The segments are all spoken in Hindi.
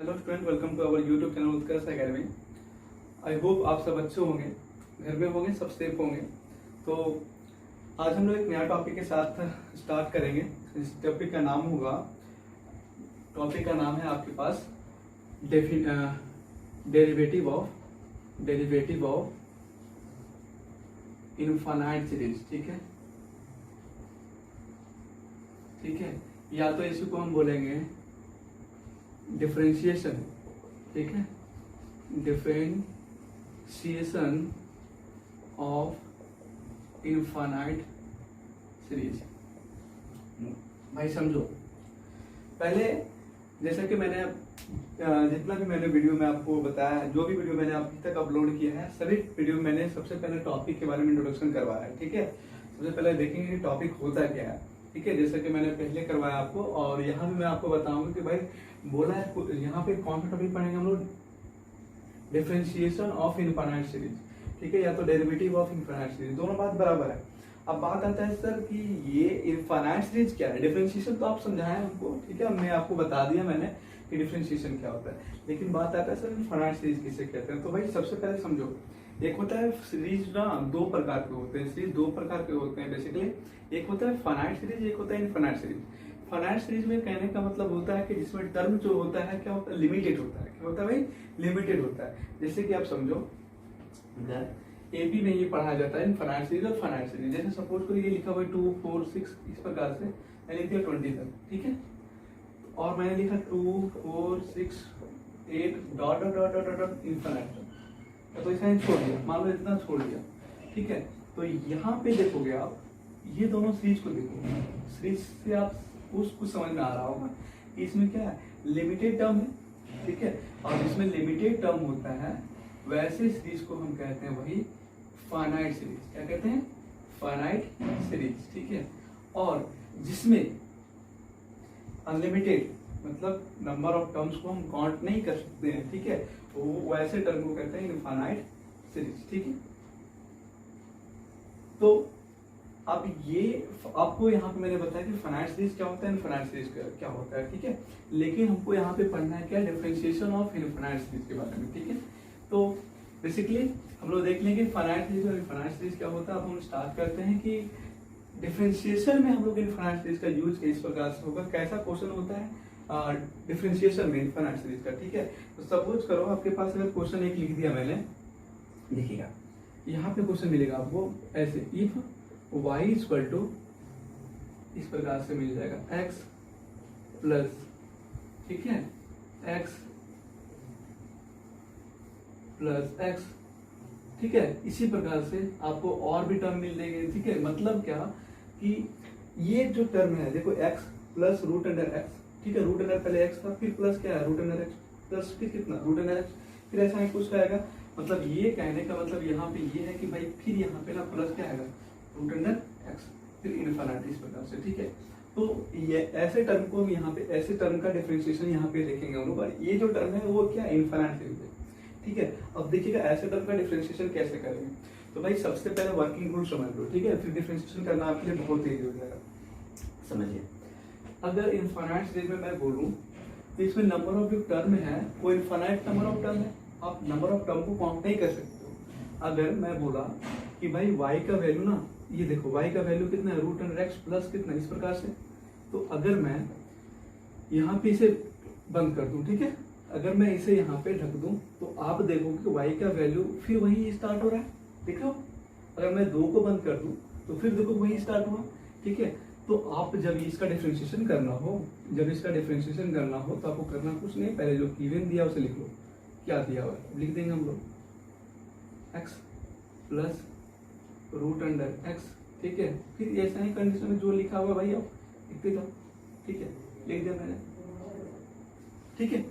Hello student, welcome to our YouTube channel Utkarsh academy. I hope आप सब अच्छे होंगे, घर में होंगे, सब सेफ होंगे। तो आज हम लोग एक नया टॉपिक के साथ स्टार्ट करेंगे। इस टॉपिक का नाम है आपके पास डेरिवेटिव ऑफ इनफाइनाइट सीरीज। ठीक है, या तो इसी को हम बोलेंगे डिफरेंशिएशन। ठीक है, डिफरेंशिएशन ऑफ इनफाइनाइट सीरीज। भाई समझो, पहले जैसा कि मैंने जितना भी मैंने वीडियो में आपको बताया, जो भी वीडियो मैंने अभी तक अपलोड किया है, सभी वीडियो में मैंने सबसे पहले टॉपिक के बारे में इंट्रोडक्शन करवाया है। ठीक है, सबसे पहले देखेंगे कि टॉपिक होता क्या है। ठीक है, जैसा कि मैंने पहले करवाया आपको, और यहाँ भी मैं आपको बताऊंगा कि भाई बोला है यहाँ पे कौन सा टॉपिक पढ़ेंगे हम लोग, डिफरेंशिएशन ऑफ इनफाइनाइट सीरीज। ठीक है, या तो डेरिवेटिव ऑफ इनफाइनाइट सीरीज, दोनों बात बराबर है। अब बात आता है सर कि ये इनफाइनाइट सीरीज क्या है। डिफरेंशिएशन तो आप समझाएं हमको, ठीक है, मैं आपको बता दिया मैंने कि डिफरेंशिएशन क्या होता है, लेकिन बात आता है सर इनफाइनाइट सीरीज किसे कहते हैं। तो भाई सबसे पहले समझो, एक होता है सीरीज ना, दो प्रकार के होते हैं। सीरीज दो प्रकार के होते हैं बेसिकली। एक होता है फाइनाइट सीरीज, एक होता है इनफाइनाइट सीरीज। फाइनाइट सीरीज में कहने का मतलब होता है कि जिसमें टर्म जो होता है क्या होता है, लिमिटेड होता है। क्या होता है भाई, लिमिटेड होता है। जैसे कि आप समझो, एपी में ये पढ़ा जाता है इनफाइनाइट सीरीज और फाइनाइट सीरीज। जैसे सपोज करो ये लिखा हुआ 2, 4, 6 इस प्रकार से, मैंने लिख दिया 20 तक। ठीक है, और मैंने लिखा 2, 4, 6, 8 dot dot dot dot dot infinite, तो इसका छोड़ दिया, मान लो इतना छोड़ दिया। ठीक है, तो यहाँ पे देखोगे आप, ये दोनों सीरीज को देखोगे, सीरीज से आप कुछ समझ में आ रहा होगा कि इसमें क्या है, लिमिटेड टर्म है। ठीक है, और जिसमें लिमिटेड टर्म होता है वैसे सीरीज को हम कहते हैं वही फाइनाइट सीरीज। क्या कहते हैं, फाइनाइट सीरीज। ठीक है, और जिसमें अनलिमिटेड मतलब नंबर ऑफ टर्म्स को हम काउंट नहीं कर सकते हैं। ठीक है, वो वैसे टर्म को कहते हैं इनफाइनाइट सीरीज। ठीक है, तो अब ये आपको यहाँ पे मैंने बताया कि फाइनाइट सीरीज क्या होता है, इनफाइनाइट सीरीज क्या होता है। ठीक है, लेकिन हमको यहाँ पे पढ़ना है क्या, डिफरेंशिएशन ऑफ इनफाइनाइट सीरीज के बारे में। ठीक है, तो बेसिकली हम लोग देख लेंगे फाइनाइट सीरीज और इनफाइनाइट सीरीज क्या होता है। अब हम स्टार्ट करते हैं कि डिफरेंशिएशन में हम लोग इनफाइनाइट सीरीज का यूज इस प्रकार से होगा। कैसा क्वेश्चन होता है डिफरेंशिएशन में इनफाइनाइट सीरीज का। ठीक है, तो सपोज करो आपके पास अगर क्वेश्चन एक लिख दिया मैंने, देखिएगा यहाँ पे क्वेश्चन मिलेगा आपको ऐसे, इफ y इक्वल टू, इस प्रकार से मिल जाएगा x प्लस, ठीक है, x प्लस x। ठीक है, इसी प्रकार से आपको और भी टर्म मिल जाएंगे। ठीक है, मतलब क्या कि ये जो टर्म है देखो, x plus root under x। ठीक है, रूट अंडर पहले x था, फिर प्लस क्या है रूट अंडर x, प्लस फिर कितना रूट अंडर x, फिर ऐसा ही कुछ आएगा। मतलब ये कहने का मतलब यहाँ पे ये है कि भाई फिर यहाँ पे ना प्लस क्या आएगा रूट अंडर x, फिर इनफाइनाइट इस प्रकार से। ठीक है, तो ये ऐसे टर्म को हम यहाँ पे, ऐसे टर्म का डिफरेंशिएशन यहाँ पे देखेंगे हम लोग। ये जो टर्म है वो क्या, इनफाइनाइट सीरीज है। ठीक है, अब देखिएगा ऐसे टर्म का डिफरेंशिएशन कैसे करेंगे। तो भाई सबसे पहले वर्किंग रूल समझ लो। ठीक है, फिर डिफरेंशिएशन करना आपके लिए बहुत ईजी हो जाएगा। समझिए, अगर इनफाइनाइट सीरीज में मैं बोलूँ तो इसमें नंबर ऑफ जो टर्म है वो इनफाइनाइट नंबर ऑफ टर्म है। आप नंबर ऑफ टर्म को काउंट नहीं कर सकते हो। अगर मैं बोला कि भाई y का वैल्यू ना, ये देखो y का वैल्यू कितना है रूट अंडर x प्लस कितना, इस प्रकार से। तो अगर मैं यहाँ पे इसे बंद कर दूं, ठीक है, अगर मैं इसे यहाँ पे ढक दूं तो आप देखोगे कि y का वैल्यू फिर वही स्टार्ट हो रहा है। देख लो, अगर मैं 2 को बंद कर दूं तो फिर देखो वही स्टार्ट हुआ। ठीक है, तो आप जब इसका डिफरेंशिएशन करना हो, तो आपको करना कुछ नहीं, पहले जो गिवन दिया उसे लिख लो। क्या दिया हुआ है लिख देंगे हम लोग, x plus root under x। ठीक है, फिर ऐसा ही कंडीशन में जो लिखा हुआ भाई आप लिखते जाओ। ठीक है, लिख दिया मैंने। ठीक है,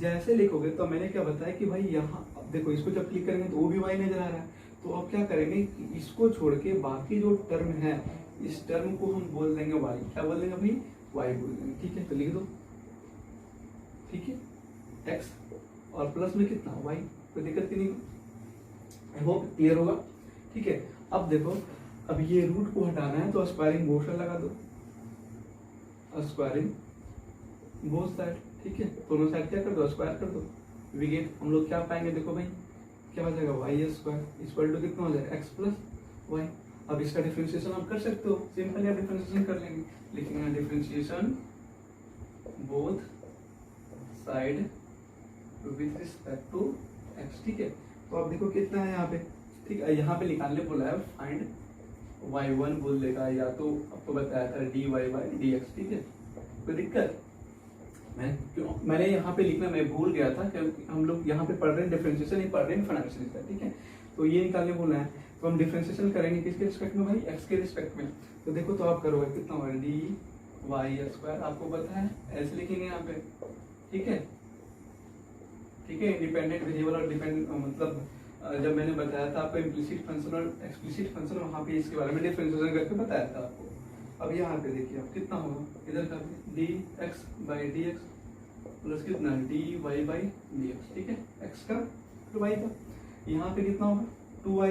जैसे लिखोगे तो मैंने क्या बताया कि भाई यहाँ देखो, इसको जब क्लिक करेंगे तो वो भी y नजर आ रहा है। तो अब क्या करेंगे कि इसको छोड़ के बाकी जो टर्म है, इस टर्म को हम बोल देंगे y। क्या बोल देंगे भाई, y बोल देंगे। ठीक है, तो लिख दो। ठीक है, x और प्लस में कितना y, कोई दिक्कत की नहीं। आई होप क्लियर होगा। ठीक है, अब देखो, अब ये रूट को हटाना है तो स्क्वायरिंग बोथ साइड लगा दो, स्क्वायरिंग बोथ साइड। ठीक है, दोनों साइड क्या कर दो, स्क्वायर कर दो। वी गेट, हम लोग क्या पाएंगे, देखो भाई क्या हो जाएगा, वाई स्क्वायर इक्वल टू कितना हो जाएगा, एक्स प्लस वाई। अब इसका डिफरेंशिएशन आप कर सकते हो, सिंपली आप डिफरेंशिएशन कर लेंगे, लिखेंगे differentiation both side with respect to x. ठीक है, तो आप देखो कितना है यहाँ पे, ठीक है, यहाँ पे निकालने बोला है फाइंड y1 बोल देगा, या तो आपको बताया था dy बाई dx। ठीक है, कोई दिक्कत? मैंने यहाँ पे लिखना मैं भूल गया था, क्योंकि हम लोग यहाँ पे पढ़ रहे हैं डिफरेंशिएशन, नहीं पढ़ रहे हैं फाइनेंशियल का। ठीक है, तो ये निकालने बोला है, तो हम डिफरेंशिएशन करेंगे किसके रिस्पेक्ट में भाई, एक्स के रिस्पेक्ट में। तो देखो तो आप करोगे कितना होगा, डी वाई स्क्वायर, आपको पता है ऐसे लिखेंगे यहाँ पे। ठीक है, ठीक है, इंडिपेंडेंट वेरिएबल और डिपेंडेंट, मतलब जब मैंने बताया था आपको इम्प्लिसिट फंक्शन और एक्सप्लिसिट फंक्शन, वहाँ पे इसके बारे में डिफरेंशिएशन करके बताया था आपको। अब यहाँ पे देखिए आप कितना होगा, इधर का D X by D x plus कितना D Y by D x. ठीक है, एक्स का फिर वाई का, यहाँ पे कितना होगा 2y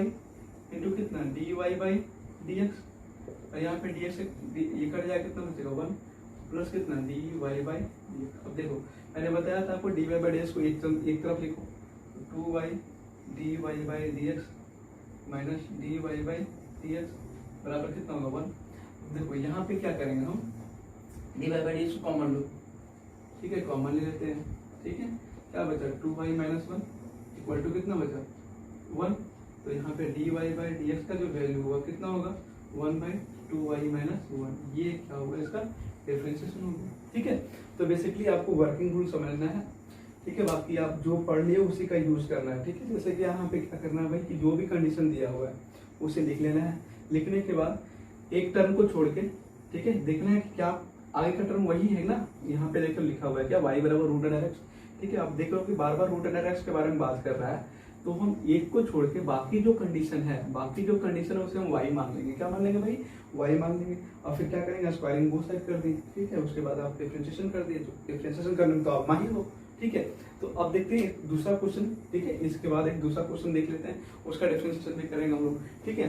इंटू कितना D Y by D x, और यहाँ पे डी एक्स ये कट जाएगा, कितना बचेगा 1 प्लस कितना D Y by D x. अब देखो मैंने बताया था आपको d Y by D x को एक तरफ लिखो, 2y D Y by D x minus d Y by D x बराबर कितना होगा 1। देखो यहाँ पे क्या करेंगे हम, D Y by D X common लो। ठीक है, कॉमन ले लेते हैं। ठीक है, क्या बचा 2y माइनस 1 इक्वल टू कितना बचा 1। तो यहाँ पे D Y by D x का जो वैल्यू होगा कितना होगा 1 बाई 2y माइनस 1। ये क्या होगा, इसका डिफरेंशिएशन होगा। ठीक है, तो बेसिकली आपको वर्किंग रूल समझना है। ठीक है, बाकी आप जो पढ़ लिए उसी का यूज करना है। ठीक है, जैसे कि यहाँ पे क्या करना है भाई कि जो भी कंडीशन दिया हुआ है उसे लिख लेना है। लिखने के बाद एक टर्म को छोड़ के, ठीक है, देखना है कि क्या आगे का टर्म वही है ना। यहाँ पे देखो लिखा हुआ है क्या, y बराबर रूट अंडर एक्स। ठीक है, आप देख लो कि बार बार रूट अंडर एक्स के बारे में बात कर रहा है, तो हम एक को छोड़ के बाकी जो कंडीशन है उसे हम y मान लेंगे। क्या मान लेंगे भाई, y मान लेंगे। और फिर क्या करेंगे, स्क्वायरिंग बोथ साइड कर देंगे। ठीक है, उसके बाद आप डिफरेंशिएशन कर दिए, डिफरेंशिएशन करने में तो आप माहिर हो। ठीक है, तो अब देखते हैं दूसरा क्वेश्चन। ठीक है, इसके बाद एक दूसरा क्वेश्चन देख लेते हैं, उसका डिफरेंशिएशन भी करेंगे हम लोग। ठीक है,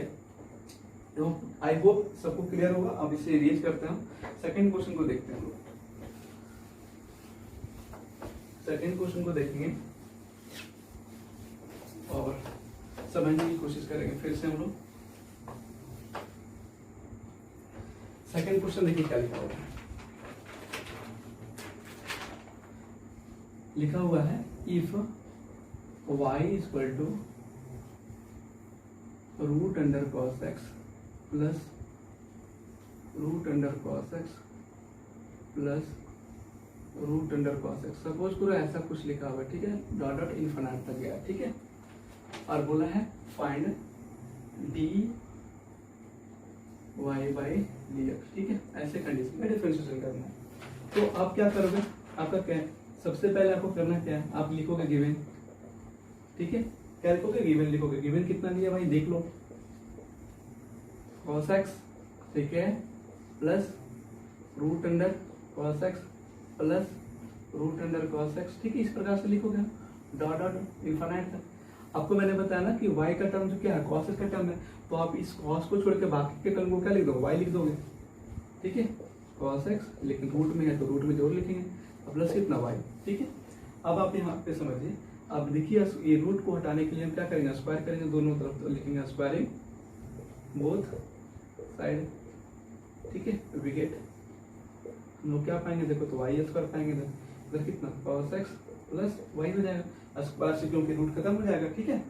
तो आई होप सबको क्लियर होगा। अब इसे इरेज करते हैं, सेकंड क्वेश्चन को देखते हैं हम लोग। सेकंड क्वेश्चन को देखेंगे और समझने की कोशिश करेंगे फिर से हम लोग। सेकंड क्वेश्चन देखिए क्या लिखा हुआ है। लिखा हुआ है if y equal to root under cos x plus root under cos x plus root under cos x, suppose करो ऐसा कुछ लिखा हुआ है। ठीक है, डॉट डॉट इन्फिनिट तक गया। ठीक है, और बोला है find d Y by D x. ठीक है, ऐसे कंडीशन में डिफरेंशिएशन करना है। तो आप क्या करोगे, आपका क्या है, सबसे पहले आपको करना क्या है, आप लिखोगे गिवन। ठीक है, क्या लिखोगे, गिवन लिखोगे। गिवन कितना दिया भाई देख लो, cos x, ठीक है, plus root under cos x plus root under cos x। ठीक है, इस प्रकार से लिखोगे डॉट डॉट इन्फिनिट तक। आपको मैंने बताया ना कि y का टर्म जो क्या है cos x का टर्म है, तो आप इस cos को छोड़ के बाकी के टर्म को क्या लिख दो, y लिख दोगे। ठीक है, cos x, लेकिन रूट में है तो रूट में जोड़ लिखेंगे, प्लस कितना y। ठीक है, अब आप यहाँ पे समझिए, अब देखिए ये रूट को हटाने के लिए हम क्या करेंगे, स्क्वायर करेंगे दोनों तरफ, तो लिखेंगे स्क्वायरिंग बोथ साइड। ठीक है, वी गेट, हम लोग क्या पाएंगे, देखो तो वाई स्क्वायर पाएंगे, इधर कितना cos x प्लस वाई हो जाएगा, स्क्वायर से क्योंकि रूट खत्म हो जाएगा। ठीक है,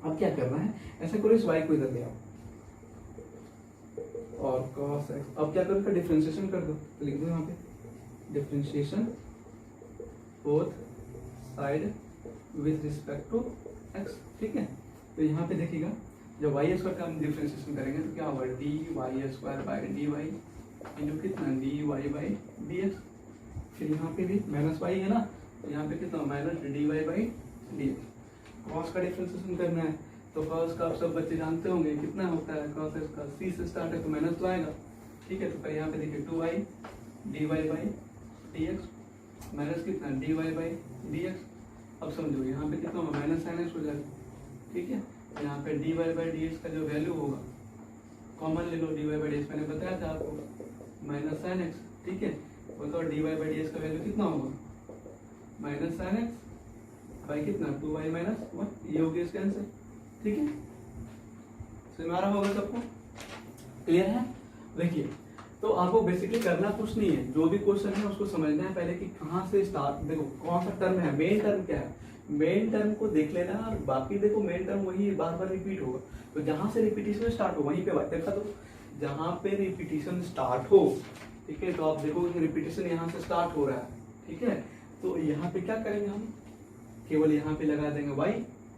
अब क्या करना है, ऐसा करो इस y को इधर ले आओ और cos x, अब क्या करो इसका डिफरेंशिएशन कर दो, तो लिख दो यहाँ पे differentiation both side with respect to x। ठीक है, तो यहाँ पे देखिएगा जब वाई स्क्वायर का हम डिफरेंशिएशन करेंगे तो क्या होगा, D Y square by D Y into कितना D Y by D x. फिर यहाँ पे भी माइनस वाई है ना, तो यहाँ पे कितना minus d Y by D x. Cos का डिफरेंशिएशन करना है, तो कॉस का आप सब बच्चे जानते होंगे कितना होता है, कॉस का सी से स्टार्ट है तो माइनस तो आएगा। ठीक है, तो फिर यहाँ पे देखिए 2y D Y by D x minus कितना D Y by D x. अब समझो यहाँ पे कितना होगा, माइनस साइन एक्स हो जाएगा। ठीक है, यहाँ पे D Y by D x का जो वैल्यू होगा कॉमन ले लो, D Y by D X मैंने बताया था आपको माइनस साइन एक्स। ठीक है, बताओ d Y by D x का वैल्यू कितना होगा, माइनस साइन एक्स बाई कितना 2y माइनस 1, ये हो गया इसका आंसर। ठीक है, समझ में आ रहा होगा सबको, क्लियर है। देखिए तो आपको बेसिकली करना कुछ नहीं है, जो भी क्वेश्चन है उसको समझना है पहले कि कहाँ से स्टार्ट, देखो कौन सा टर्म है, मेन टर्म क्या है, मेन टर्म को देख लेना और बाकी देखो मेन टर्म वही बार बार रिपीट होगा, तो जहां से रिपीटिशन स्टार्ट हो वहीं पे बात देखा, तो जहां पे रिपीटिशन स्टार्ट हो, ठीक है, तो आप देखो रिपीटिशन यहाँ से स्टार्ट हो रहा है, ठीक है, तो यहाँ पे क्या करेंगे हम, केवल यहाँ पे लगा देंगे y,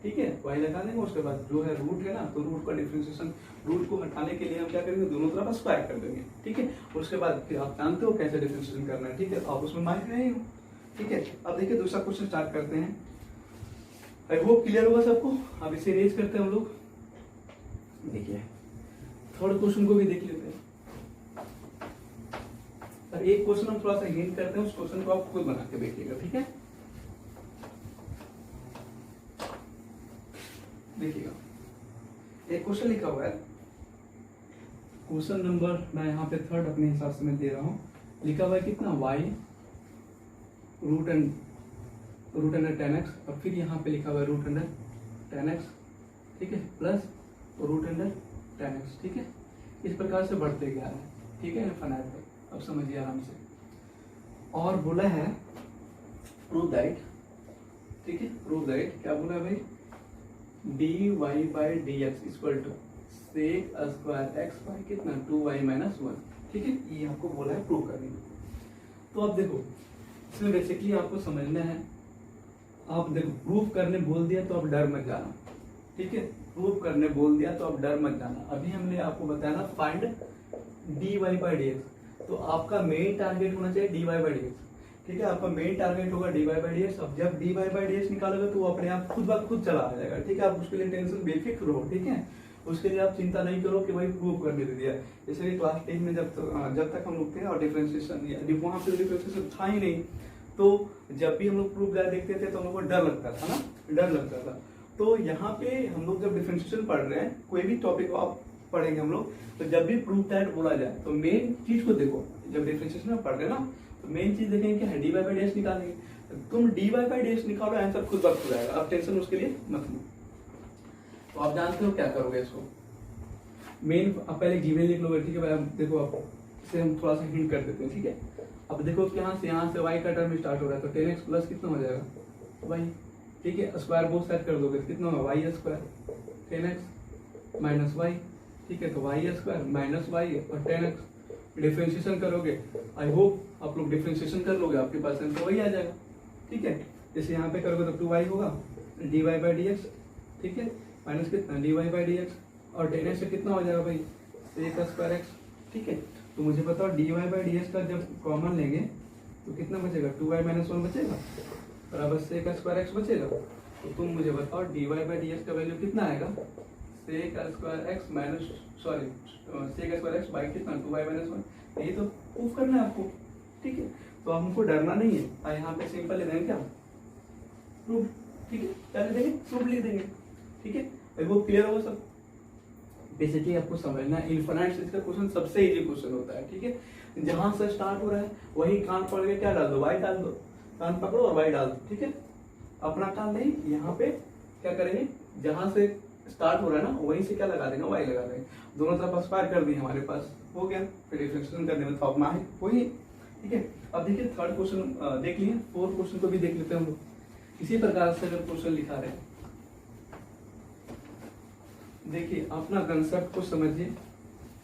ठीक है, y लगा देंगे, उसके बाद जो है रूट है ना, तो रूट का डिफरेंशिएशन, रूट को हटाने के लिए हम क्या करेंगे, दोनों तरफ स्क्वायर कर देंगे, ठीक है, उसके बाद फिर आप जानते हो कैसे डिफरेंशिएशन करना है, ठीक है, आप उसमें माहिर नहीं हो, ठीक है। अब देखिए दूसरा क्वेश्चन स्टार्ट करते हैं, आई होप क्लियर होगा सबको। अब इसे रेज करते हैं हम लोग, देखिए थर्ड क्वेश्चन को भी देख लेते हैं, और एक क्वेश्चन हम थोड़ा सा हिंट करते हैं, उस क्वेश्चन को आप खुद बना के देखिएगा, ठीक है। देखिएगा एक क्वेश्चन लिखा हुआ है, क्वेश्चन नंबर मैं यहाँ पे थर्ड अपने हिसाब से मैं दे रहा हूँ, लिखा हुआ है कितना y रूट अंडर 10x, और फिर यहाँ पे लिखा हुआ है रूट अंडर 10x, ठीक है, प्लस रूट अंडर 10x, ठीक है, इस प्रकार से बढ़ते जा रहा है, ठीक है, इनफाइनाइट है। अब समझिए आराम से, और बोला है प्रूव दैट, ठीक है, प्रूव दैट क्या बोला है भाई, dy by dx equal to sec square x by कितना 2y माइनस 1, ठीक है, ये आपको बोला है प्रूव करने। तो अब देखो इसमें बेसिकली आपको समझना है, आप देखो प्रूव करने बोल दिया तो आप डर मत जाना, ठीक है, प्रूव करने बोल दिया तो आप डर मत जाना। अभी हमने आपको बताया ना फाइंड dy बाई dx, तो आपका मेन टारगेट होना चाहिए dy बाई dx, ठीक है, आपका मेन टारगेट होगा dy बाई dx। अब जब dy बाई dx निकालोगे तो वो अपने आप खुद ब खुद चला आ जाएगा, ठीक है, आप उसके लिए टेंशन बेफिक्र हो, ठीक है, उसके लिए आप चिंता नहीं करो कि भाई प्रूव करने दे दिया। जैसे कि क्लास 10 में जब तक हम लोग थे और डिफरेंशिएशन वहाँ पे डिफरेंशिएशन था ही नहीं, तो जब भी हम लोग प्रूफ देखते थे तो हम लोग को डर लगता था ना, डर लगता था। तो यहाँ पे हम लोग जब डिफरेंशिएशन पढ़ रहे हैं, कोई भी टॉपिक आप पढ़ेंगे हम लोग, तो जब भी प्रूफ दैट बोला जाए तो मेन चीज को देखो, जब डिफरेंशिएशन में पढ़ रहे हैं ना तो मेन चीज देखेंगे क्या है, डी बाई डीएक्स निकालेंगे, तुम डी बाई डीएक्स निकालो आंसर खुद ब खुद आएगा, आप टेंशन उसके लिए मत लो। तो आप जानते हो क्या करोगे इसको, मेन आप पहले जीमेल लिख लोगे, ठीक है भाई, देखो आप इसे हम थोड़ा सा हिंट कर देते हैं, ठीक है। अब देखो कि यहाँ से y का टर्म स्टार्ट हो रहा है, तो 10x प्लस कितना हो जाएगा y, ठीक है, स्क्वायर बोथ साइड कर दोगे कितना होगा y square 10x minus y, ठीक है, तो y स्क्वायर माइनस y और 10x डिफरेंशिएशन करोगे, आई होप आप लोग डिफरेंशिएशन कर लोगे, आपके पास आंसर वही आ जाएगा, ठीक है। जैसे यहाँ पे करोगे तो 2y होगा dy बाई dx, ठीक है, माइनस कितना dy बाई dx, और 10x से कितना हो जाएगा भाई सेक स्क्वायर x, ठीक है। तो मुझे बताओ dy बाई dx का जब कॉमन लेंगे तो कितना बचेगा, 2y माइनस 1 बचेगा, बराबर सेक स्क्वायर x बचेगा। तो तुम मुझे बताओ dy बाई dx का वैल्यू कितना आएगा, sec square x minus sorry sec square x by कितना 2y माइनस 1, यही तो प्रूफ करना है आपको, ठीक है। तो हमको डरना नहीं है, यहाँ पे सिंपल लिख देंगे क्या प्रूफ, ठीक है, क्या लिख देंगे प्रूफ लिख देंगे, ठीक है, वो क्लियर होगा सब। बेसिकली आपको समझना है इनफाइनाइट सीरीज का क्वेश्चन सबसे इजी क्वेश्चन होता है, ठीक है, जहां से स्टार्ट हो रहा है वही कान पकड़ के क्या डाल दो, y डाल दो, कान पकड़ो और y डाल दो, ठीक है, अपना कान नहीं, यहाँ पे क्या करेंगे, जहां से स्टार्ट हो रहा है ना वहीं से क्या लगा देंगे, y लगा देंगे, दोनों तरफ स्क्वायर कर दिए, हमारे पास हो गया, फिर डिफरेंशिएशन करने में तो माहिर वही, ठीक है। अब देखिए थर्ड क्वेश्चन देख लिए, फोर्थ क्वेश्चन को भी देख लेते हैं हम लोग, इसी प्रकार से अगर क्वेश्चन लिखा रहे, देखिए अपना कंसेप्ट को समझिए,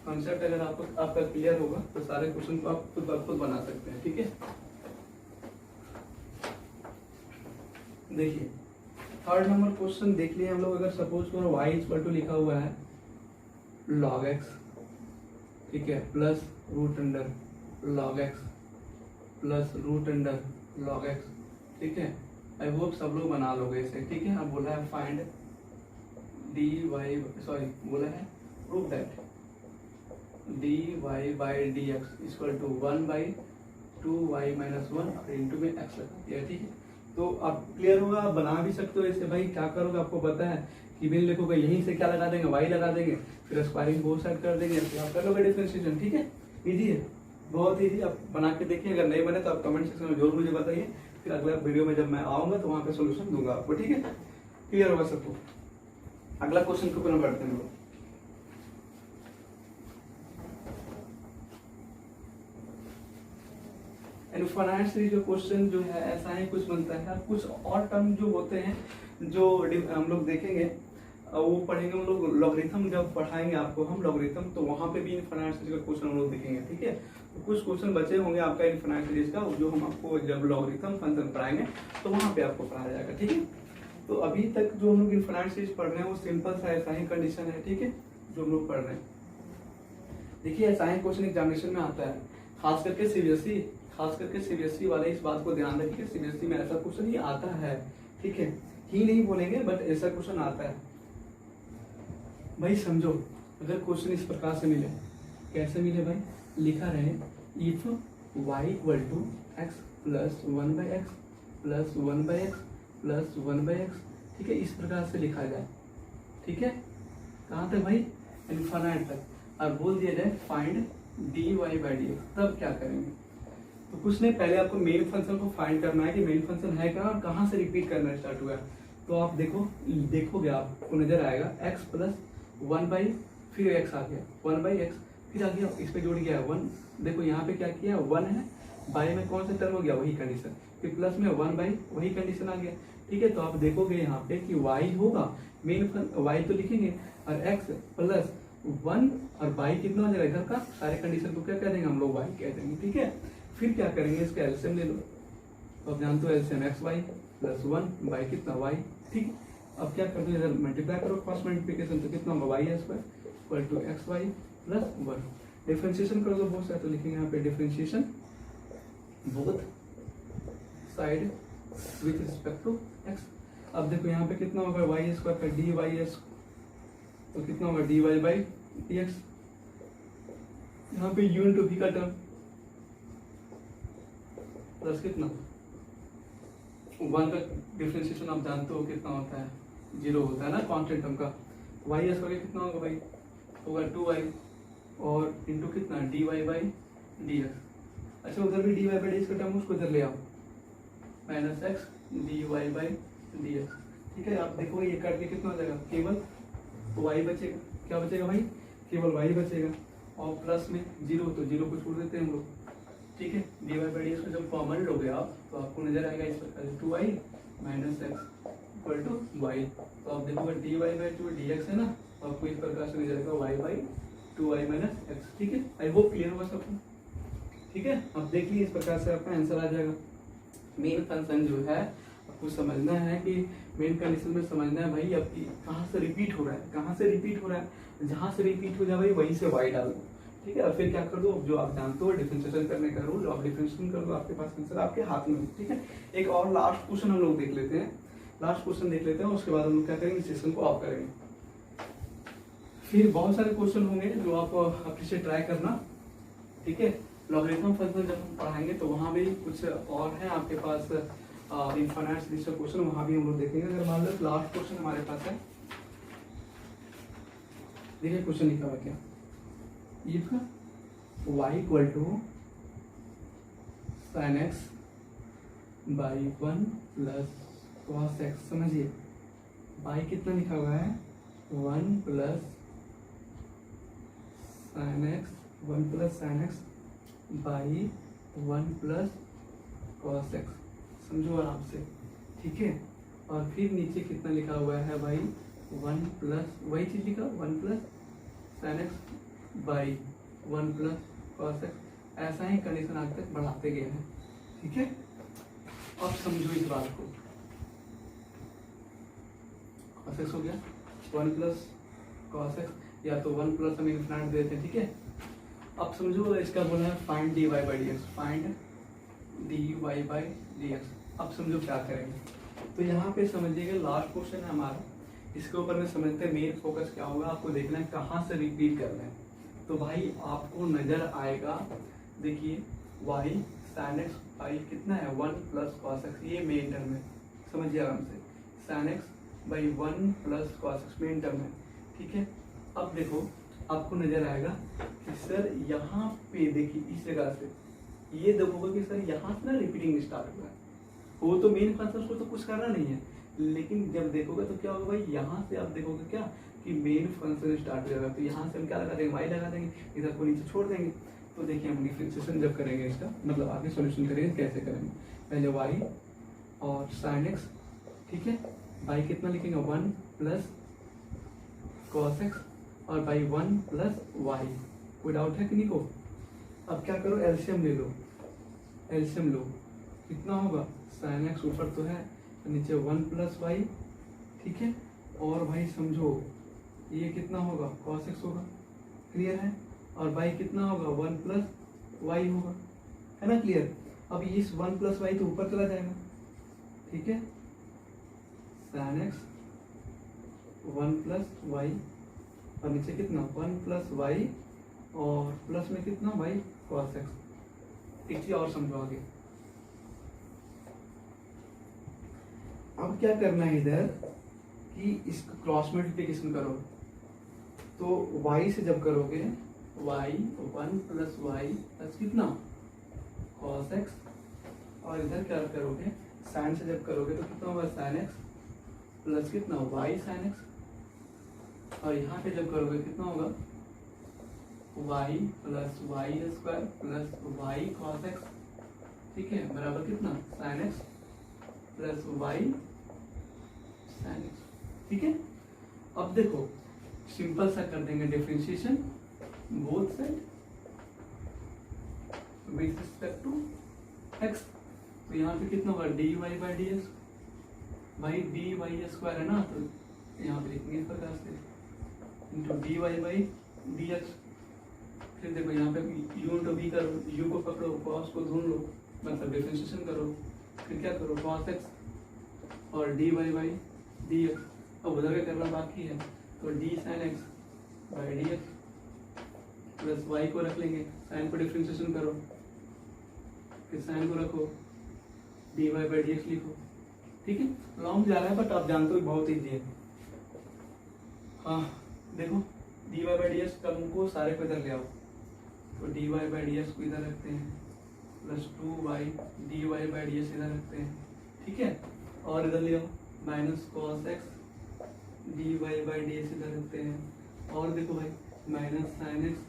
कंसेप्ट अगर आपका क्लियर होगा तो सारे क्वेश्चन को आप खुद बना सकते हैं, ठीक है। देखिए थर्ड नंबर क्वेश्चन देख लिए हम लोग, अगर सपोज करो y इक्वल टू लिखा हुआ है log x, ठीक है, plus root under log x plus root under log x, ठीक है, आई होप सब लोग बना लोगे इसे, ठीक है। अब बोला है फाइंड dy सॉरी बोला है prove that dy by dx equal to 1 by 2y minus 1 into में x लगा दिया, ठीक है। तो आप क्लियर होगा, आप बना भी सकते हो इसे, भाई क्या करोगे आपको पता है कि बिन लिखोगे यहीं से क्या लगा देंगे, y लगा देंगे, फिर स्क्वायरिंग बोथ साइड कर देंगे, फिर आप कर लोगे डिफरेंशिएशन, ठीक है, इजी है, बहुत इजी। आप बना के देखिए, अगर नहीं बने तो आप कमेंट सेक्शन में जरूर मुझे बताइए, फिर अगला वीडियो में जब मैं आऊंगा तो वहां पे सोल्यूशन दूंगा आपको, ठीक है। क्लियर होगा सबको। अगला क्वेश्चन के ऊपर बढ़ते हैं लोग। इनफाइनाइट सीरीज जो क्वेश्चन जो है ऐसा ही कुछ बनता है। कुछ और टर्म जो होते हैं जो हम लोग देखेंगे, वो पढ़ेंगे हम लोग लॉगरिथम जब पढ़ाएंगे आपको हम लॉगरिथम, तो वहां पे भी इनफाइनाइट सीरीज का क्वेश्चन हम लोग देखेंगे, ठीक है। तो कुछ क्वेश्चन बचे होंगे आपका इनफाइनाइट सीरीज का, जो हम आपको जब लॉगरिथम फंक्शन पढ़ाएंगे तो वहां पे आपको पढ़ाया जाएगा, ठीक है। तो अभी तक जो हम लोग इनफाइनाइट सीरीज पढ़ रहे हैं वो सिंपल सा ऐसा ही कंडीशन है, ठीक है, जो हम लोग पढ़ रहे हैं। देखिए ऐसा ही क्वेश्चन एग्जामिनेशन में आता है, खास करके सीबीएसई वाले इस बात को ध्यान रखिए, सीबीएसई में ऐसा क्वेश्चन ही आता है, ठीक है। ही नहीं बोलेंगे बट ऐसा क्वेश्चन आता है। भाई समझो, अगर क्वेश्चन इस प्रकार से मिले, कैसे मिले भाई, लिखा रहे if y equal to x plus 1/x plus 1/x plus 1/x, ठीक है, इस प्रकार से लिखा जाए, ठीक है। कहाँ तक भाई, इनफाइनाइट तक, और बोल दिया जाए फाइंड dy/dx, तब क्या करेंगे। तो कुछ नहीं, पहले आपको मेन फंक्शन को फाइंड करना है कि मेन फंक्शन है क्या और कहाँ से रिपीट करना स्टार्ट हुआ है। तो आप देखोगे आपको नजर आएगा x प्लस 1/, फिर x आ गया 1/x, फिर आ गया इस पे जोड़ गया 1। देखो यहाँ पे क्या किया 1 है, बाई में कौन सा टर्म हो गया, वही कंडीशन, फिर प्लस में 1/, वही कंडीशन आ गया, ठीक है। तो आप देखोगे यहाँ पे कि y होगा, मेन y तो लिखेंगे, और x प्लस 1 और बाई कितना हो जाएगा, इधर का सारे कंडीशन को क्या कह देंगे हम लोग, y कह देंगे, ठीक है। फिर क्या करेंगे, इसका एलसीएम ले लो, तो आप जानते हो एलसीएम xy प्लस 1 बाई कितना y, ठीक है। अब क्या करते हो, इधर मल्टीप्लाई करो क्रॉस मल्टीप्लिकेशन, तो कितना होगा y square equal to xy plus 1। Differentiation कर दो बोथ साइड, तो लिखेंगे यहाँ पे differentiation both side with respect to x। अब देखो यहाँ पे कितना होगा y स्क्वायर का dy, तो कितना होगा dy/dx, यहाँ पे u इंटू v का टर्म प्लस कितना 1 का डिफरेंशिएशन आप जानते हो कितना होता है, 0 होता है ना कांस्टेंट टर्म का। y स्क्वायर कितना होगा भाई, होगा 2y और इंटू कितना dy/dx। अच्छा उधर भी dy/dx का टर्म उसको इधर ले आओ, -x dy/dx, ठीक है। आप देखो ये काट के कितना हो जाएगा, केवल y बचेगा, क्या बचेगा भाई, केवल y बचेगा, और प्लस में 0, तो 0 को छोड़ देते हैं हम लोग, ठीक है। dy/dx को जब कॉमन लोगे आप तो आपको नजर आएगा इस प्रकार 2y - x equal to y। तो आप देखोगे dy/2dx है ना, तो आपको इस प्रकार से नजर आएगा y/2y - x, ठीक है। आई होप क्लियर होगा सबको, ठीक है। अब देख लीजिए इस प्रकार से आपका आंसर आ जाएगा। मेन फंक्शन जो है आपको समझना है कि मेन कंडीशन में समझना है भाई आपकी कहाँ से रिपीट हो रहा है, कहाँ से रिपीट हो रहा है, जहाँ से रिपीट हो जाए भाई वहीं से y डाल दो, ठीक है। और फिर क्या कर दो, जो आप जानते हो डिफरेंशिएशन करने का रूल, आप डिफरेंशिएशन कर दो, आपके पास आंसर आपके हाथ में, ठीक है। एक और लास्ट क्वेश्चन हम लोग देख लेते हैं, लास्ट क्वेश्चन देख लेते हैं, उसके बाद हम लोग क्या करेंगे, सेशन को ऑफ करेंगे। फिर बहुत सारे क्वेश्चन होंगे जो आप अपने से ट्राई करना, ठीक है। लॉगरिथम फंक्शन जब हम पढ़ाएंगे तो वहाँ भी कुछ और है आपके पास इनफाइनाइट सीरीज का क्वेश्चन, वहाँ भी हम लोग देखेंगे। अगर मान लो लास्ट क्वेश्चन हमारे पास है, देखिए क्वेश्चन लिखा हुआ क्या, if y equal to sin x by 1 plus cos x, समझिए y कितना लिखा हुआ है 1 plus sin x by 1 plus cos x, समझो आराम से, ठीक है। और फिर नीचे कितना लिखा हुआ है भाई 1 प्लस, वही चीज लिखा 1 plus sin x by 1 plus cos x, ऐसा ही कंडीशन आज तक बढ़ाते गए हैं, ठीक है। अब समझो इस बात को, cos x हो गया 1 प्लस cos x, या तो 1 प्लस हम इन्फिनिट देते हैं, ठीक है। अब समझो इसका बोला है फाइंड dy/dx, फाइंड dy/dx। अब समझो क्या करेंगे, तो यहाँ पे समझिएगा लास्ट क्वेश्चन है हमारा, इसके ऊपर में समझते हैं मेन फोकस क्या होगा, आपको देखना है कहाँ से रिपीट करना है। तो भाई आपको नजर आएगा, देखिए y sin x बाई कितना है 1 प्लस cos x, ये मेन टर्म है, समझिए आराम से, sin x by 1 plus cos x main term है, ठीक है। अब देखो आपको नजर आएगा कि सर यहाँ पे देखिए इस जगह से ये देखोगे कि सर यहाँ से ना रिपीटिंग स्टार्ट हुआ है, वो तो मेन फंक्शन, उसको तो कुछ करना नहीं है, लेकिन जब देखोगे तो क्या होगा भाई, यहाँ से आप देखोगे क्या कि मेन फंक्शन स्टार्ट हो जाएगा। तो यहाँ से हम क्या लगा देंगे, वाई लगा देंगे, इधर को नीचे छोड़ देंगे। तो देखिए हम डिफरेंशिएशन जब करेंगे इसका, मतलब आगे सॉल्यूशन करेंगे कैसे करेंगे, पहले वाई और साइन एक्स, ठीक है, बाई कितना लिखेंगे 1 प्लस कॉस एक्स, और बाई 1 प्लस वाई। कोई डाउट है कि नहीं को? अब क्या करो, एलसीएम ले लो, एलसीएम लो, कितना होगा, साइन एक्स ऊपर तो है, नीचे 1 प्लस वाई, ठीक है, और भाई समझो ये कितना होगा, कॉस एक्स होगा, क्लियर है, और बाई कितना होगा 1 प्लस वाई होगा, है ना क्लियर। अब इस 1 प्लस वाई तो ऊपर चला जाएगा, ठीक है, साइन एक्स 1 प्लस वाई, और नीचे कितना 1 प्लस वाई, और प्लस में कितना वाई कॉस एक्स। एक चीज और समझो आगे, अब क्या करना है इधर कि इसको क्रॉस मल्टीप्लिकेशन करो। तो y से जब करोगे y 1 प्लस वाई प्लस कितना cos x, और इधर क्या करोगे साइन से जब करोगे तो कितना होगा sin x प्लस कितना y sin x, और यहाँ पे जब करोगे कितना होगा y plus y square plus y cos x, ठीक है, बराबर कितना sin x plus y sin x, ठीक है। अब देखो सिंपल सा कर देंगे differentiation both side with respect to x। तो यहाँ पे कितना होगा dy बाई डी एक्स, भाई dy स्क्वायर है ना, तो यहाँ पे लिखेंगे इस प्रकार से into dy by D x. फिर देखो यहाँ पे u इंटू v करो, u को पकड़ो, cos को ढूंढ लो, मतलब डिफरेंशिएशन करो, फिर क्या करो cos x और dy बाई डी एक्स। अब उधर क्या करना बाकी है, तो d sin x by D x plus y को रख लेंगे, साइन को डिफरेंशिएशन करो, फिर साइन को रखो, dy बाई डी एक्स लिखो, ठीक है। लॉन्ग जा रहा है बट आप जानते हो बहुत ईजी है। हाँ देखो dy by D x term को सारे को इधर ले आओ, तो dy बाई डी एक्स को इधर रखते हैं plus 2y dy by D x इधर रखते हैं, ठीक है, और इधर ले आओ minus cos x dy by D x इधर रखते हैं, और देखो भाई minus sine x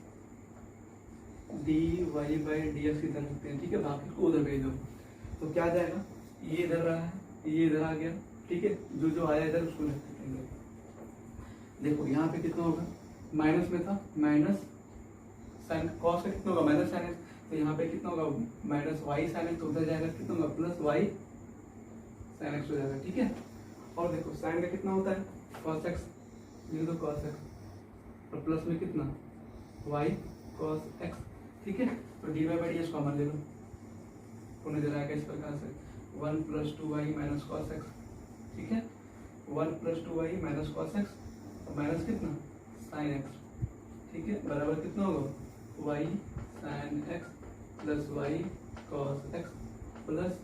dy by D x इधर रखते हैं, ठीक है, बाकी को उधर भेज दो। तो क्या आ जाएगा, ये इधर रहा है, ये इधर आ गया, ठीक है, जो जो आया इधर उसको रख देंगे। देखो यहाँ पे कितना होगा, माइनस में था माइनस साइन कॉस का कितना होगा माइनस साइन एक्स, तो यहाँ पे कितना होगा माइनस वाई साइन एक्स, तो उधर जाएगा कितना होगा प्लस वाई साइन एक्स हो जाएगा, ठीक है। और देखो साइन का कितना होता है कॉस एक्स, लिख दो कॉस एक्स, और प्लस में कितना वाई कॉस एक्स, ठीक है। तो D by D X common ले लो, पुनः जरा इस प्रकार से 1 plus 2y minus cos x, ठीक है, 1 plus 2y minus cos x, minus कितना साइन एक्स, ठीक है, बराबर कितना होगा y sine x plus y cos x plus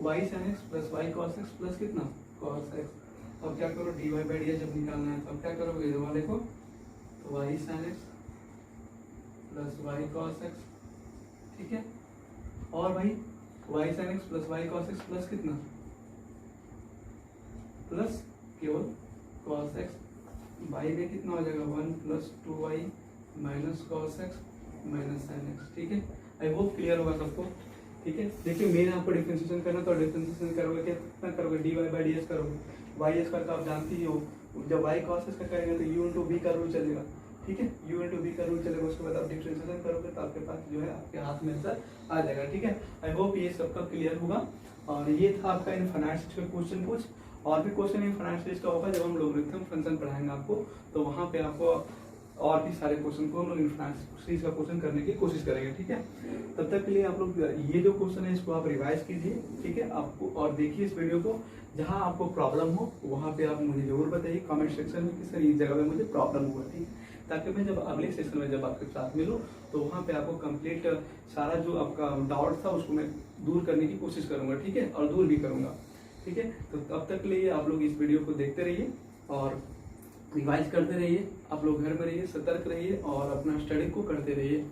y sine x plus y cos x plus कितना कॉस एक्स। अब क्या करो dy बाई डी जब निकालना है तो अब क्या करोगे इधर वाले को, तो y sine x plus y cos x, ठीक है, और भाई y sine x plus y cos x plus कितना प्लस केवल कॉस एक्स, y में कितना हो जाएगा 1 plus 2y minus cos x minus sine x, ठीक है। आई होप क्लियर होगा सबको, ठीक है। देखिए मेरे आपको डिफरेंशिएशन करना, तो डिफरेंशिएशन करोगे कितना करोगे dy बाई डी एक्स करोगे, y स्क्वायर का आप जानते ही हो, जब y cos x का करेंगे तो u इंटू वी का रूल चलेगा, ठीक है, u इंटू वी का रूल चलेगा, उसके बाद आप डिफरेंशिएशन करोगे तो आपके पास जो है आपके हाथ में आंसर आ जाएगा, ठीक है। आई होप ये सबका क्लियर होगा। और ये था आपका इनफाइनाइट सीरीज का क्वेश्चन, कुछ और भी क्वेश्चन इनफाइनाइट सीरीज का होगा जब हम लोगरिथम फंक्शन पढ़ाएंगे आपको, तो वहाँ पे आपको और भी सारे क्वेश्चन को हम लोग इनफाइनाइट सीरीज का क्वेश्चन करने की कोशिश करेंगे, ठीक है। तब तक के लिए आप लोग ये जो क्वेश्चन है इसको आप रिवाइज कीजिए, ठीक है, आपको और देखिए इस वीडियो को, जहाँ आपको प्रॉब्लम हो वहाँ पे आप मुझे जरूर बताइए कमेंट सेक्शन में कि सर इस जगह पे मुझे प्रॉब्लम हुआ, ठीक है, ताकि मैं जब अगले सेशन में जब आपके साथ मिलूँ तो वहाँ पे आपको कंप्लीट सारा जो आपका डाउट था उसको मैं दूर करने की कोशिश करूँगा, ठीक है, और दूर भी करूँगा, ठीक है। तो तब तक के लिए आप लोग इस वीडियो को देखते रहिए और रिवाइज करते रहिए, आप लोग घर में रहिए, सतर्क रहिए और अपना स्टडी को करते रहिए।